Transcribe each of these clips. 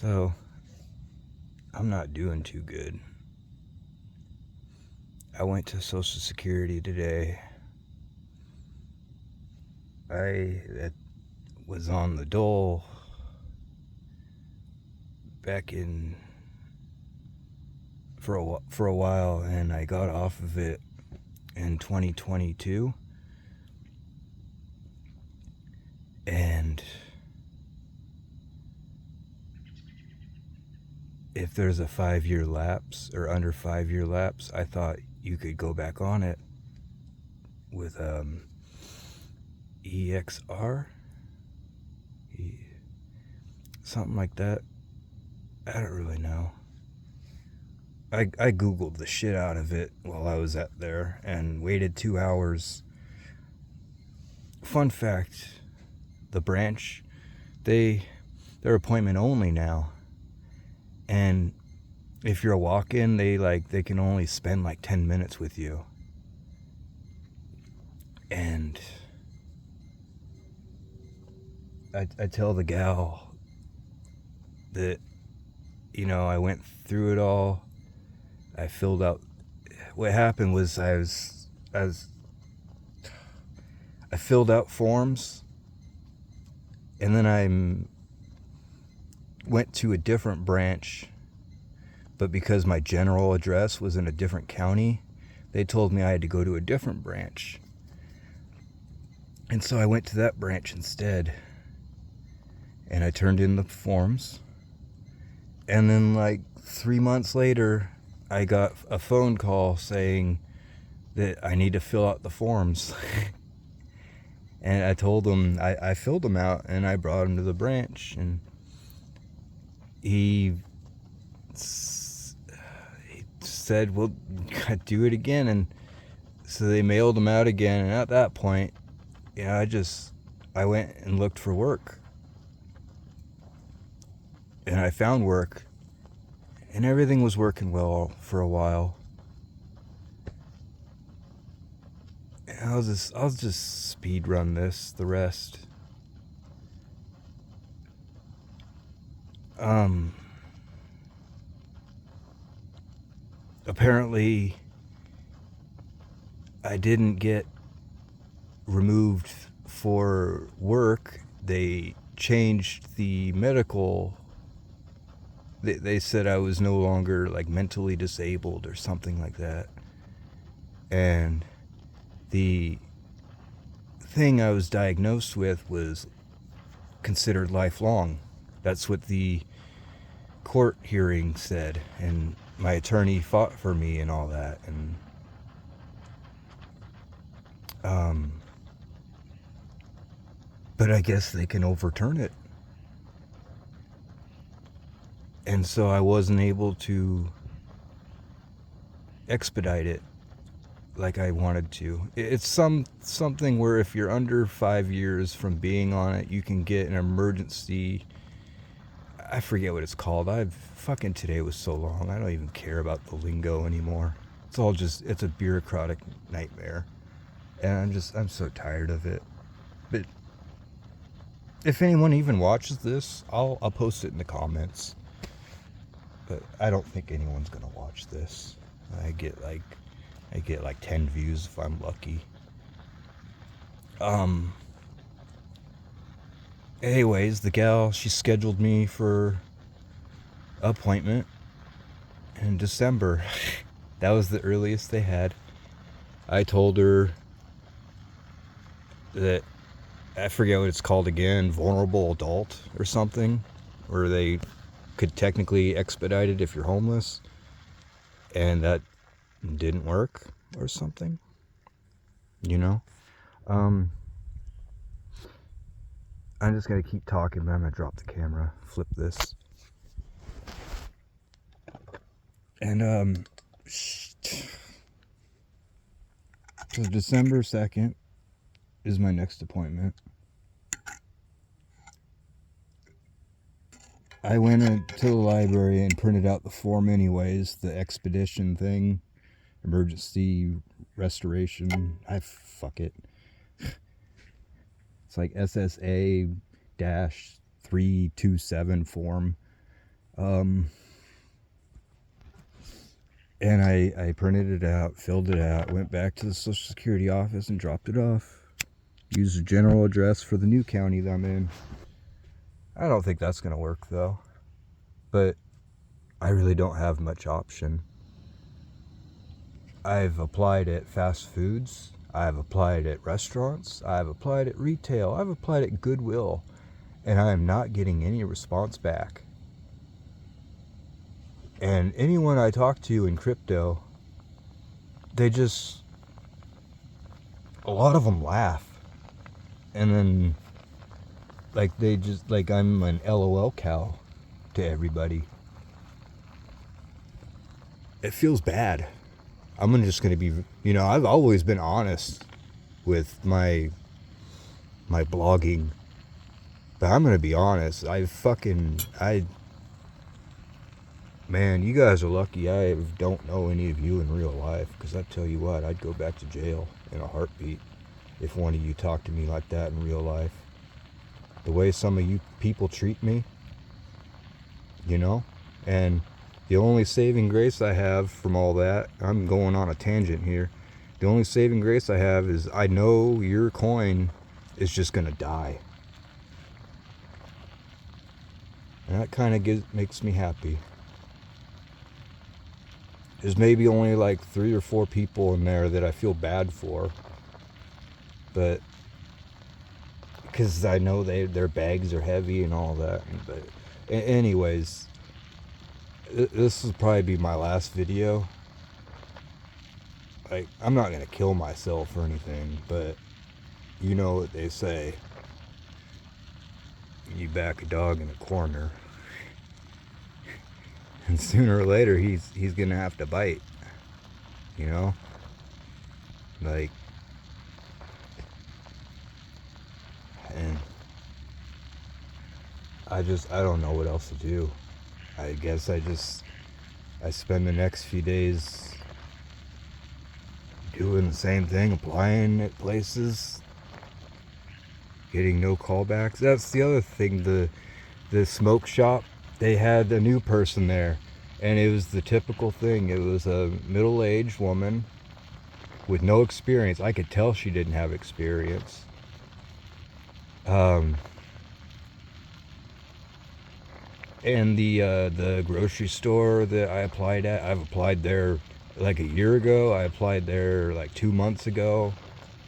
So, I'm not doing too good. I went to Social Security today. I was on the dole back in for a while, and I got off of it in 2022. And if there's a 5-year lapse or under 5-year lapse, I thought you could go back on it with EXR, something like that. I don't really know. I googled the shit out of it while I was at there and waited 2 hours. Fun fact, the branch, they're appointment only now. And if you're a walk-in, they can only spend like 10 minutes with you. And I tell the gal that, I went through it all. I filled out. What happened was I filled out forms, and then I went to a different branch, but because my general address was in a different county, they told me I had to go to a different branch. And so I went to that branch instead, and I turned in the forms. And then like 3 months later, I got a phone call saying that I need to fill out the forms. And I told him, I filled them out, and I brought him to the branch, and he said, well, do it again. And so they mailed them out again, and at that point, I went and looked for work. And I found work, and everything was working well for a while. And I'll just speed run the rest. Apparently, I didn't get removed for work. They changed the medical. They said I was no longer like mentally disabled or something like that. And the thing I was diagnosed with was considered lifelong. That's what the court hearing said, and my attorney fought for me and all that. And but I guess they can overturn it. And so I wasn't able to expedite it like I wanted to. It's something where if you're under 5 years from being on it, you can get an emergency. I forget what it's called. Today was so long. I don't even care about the lingo anymore. It's a bureaucratic nightmare. And I'm so tired of it. But if anyone even watches this, I'll post it in the comments. But I don't think anyone's gonna watch this. I get like 10 views if I'm lucky. Anyways, the gal, she scheduled me for appointment in December. That was the earliest they had. I told her that, I forget what it's called again, vulnerable adult or something, where they could technically expedite it if you're homeless, and that didn't work or something, I'm just gonna keep talking, but I'm gonna drop the camera, flip this, and so December 2nd is my next appointment. I went to the library and printed out the form anyways, the expedition thing, emergency restoration. Fuck it. It's like SSA-327 form. Um, and I printed it out, filled it out, went back to the Social Security office and dropped it off. Used the general address for the new county that I'm in. I don't think that's going to work though. But I really don't have much option. I've applied at fast foods. I've applied at restaurants. I've applied at retail. I've applied at Goodwill. And I am not getting any response back. And anyone I talk to in crypto, they just, a lot of them laugh. And then, like, they just, like, I'm an LOL cow to everybody. It feels bad. I'm just going to be, I've always been honest with my blogging. But I'm going to be honest. Man, you guys are lucky I don't know any of you in real life. Because I tell you what, I'd go back to jail in a heartbeat if one of you talked to me like that in real life. The way some of you people treat me, and the only saving grace I have from all that, I'm going on a tangent here. The only saving grace I have is I know your coin is just going to die. And that kind of makes me happy. There's maybe only like 3 or 4 people in there that I feel bad for. But because I know their bags are heavy and all that. But anyways, this will probably be my last video. Like, I'm not gonna kill myself or anything, but you know what they say. You back a dog in a corner, and sooner or later he's gonna have to bite. Like, and I don't know what else to do. I guess I spend the next few days doing the same thing, applying at places, getting no callbacks. That's the other thing. The smoke shop, they had a new person there, and it was the typical thing. It was a middle-aged woman with no experience. I could tell she didn't have experience. And the grocery store that I applied at, I've applied there like a year ago. I applied there like 2 months ago.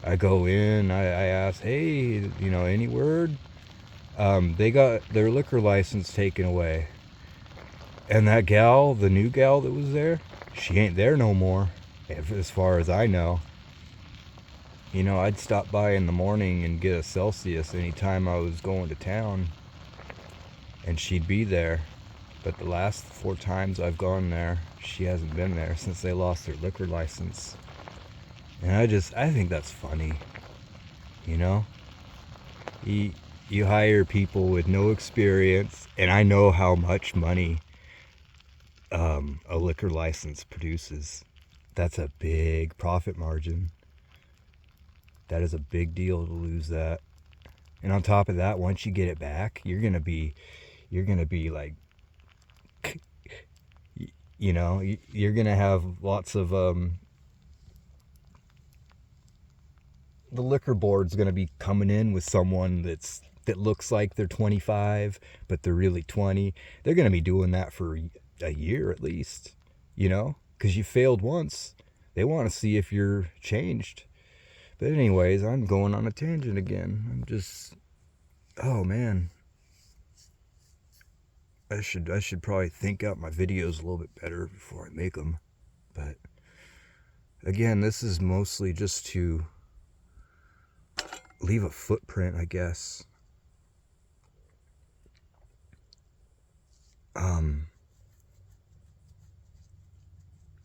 I go in, I ask, hey, any word? They got their liquor license taken away. And that gal, the new gal that was there, she ain't there no more, as far as I know. I'd stop by in the morning and get a Celsius anytime I was going to town, and she'd be there. But the last 4 times I've gone there, she hasn't been there since they lost their liquor license. And I think that's funny. You hire people with no experience, and I know how much money a liquor license produces. That's a big profit margin. That is a big deal to lose that. And on top of that, once you get it back, you're gonna be like, you're gonna have lots of the liquor board's gonna be coming in with someone that looks like they're 25, but they're really 20. They're gonna be doing that for a year at least, because you failed once. They want to see if you're changed. But anyways, I'm going on a tangent again. Oh man, I should probably think out my videos a little bit better before I make them. But again, this is mostly just to leave a footprint, I guess.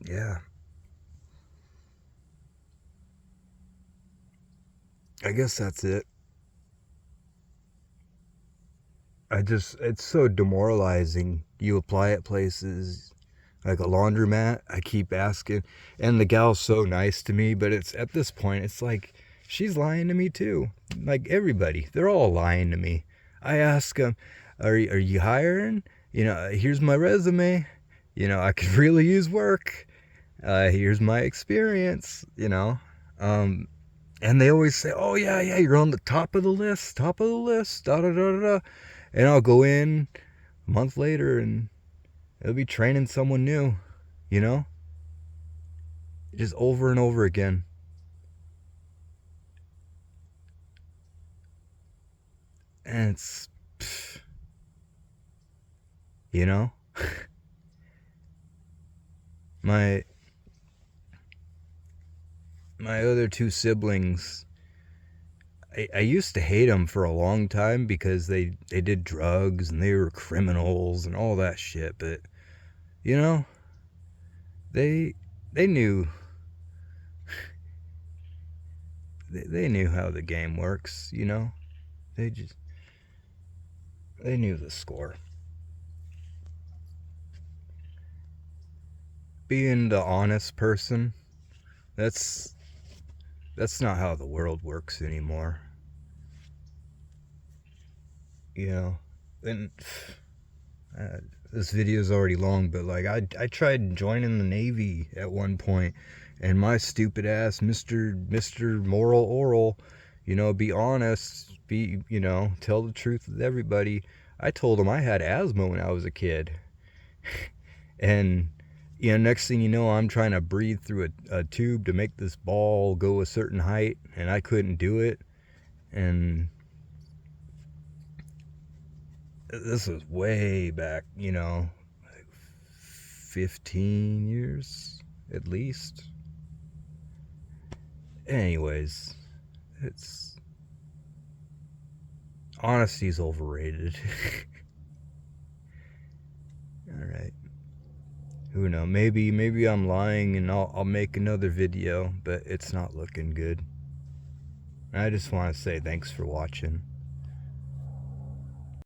Yeah. I guess that's it. It's so demoralizing. You apply at places like a laundromat. I keep asking, and the gal's so nice to me, but it's at this point, it's like she's lying to me too. Like everybody, they're all lying to me. I ask them, are you hiring? Here's my resume. I could really use work. Here's my experience, And they always say, oh, yeah, you're on the top of the list, da da da da da. And I'll go in a month later and it'll be training someone new, you know? Just over and over again. And it's, you know? my other two siblings, I used to hate them for a long time because they did drugs and they were criminals and all that shit. But, they knew they knew how the game works, They knew the score. Being the honest person, that's not how the world works anymore. And this video is already long, but like I tried joining the Navy at one point, and my stupid ass Mr. Moral Oral, be honest, tell the truth with everybody. I told him I had asthma when I was a kid. And next thing you know, I'm trying to breathe through a tube to make this ball go a certain height, and I couldn't do it. And this was way back, like 15 years at least. Anyways, honesty's overrated. All right. Who knows? Maybe I'm lying and I'll make another video, but it's not looking good. I just want to say thanks for watching.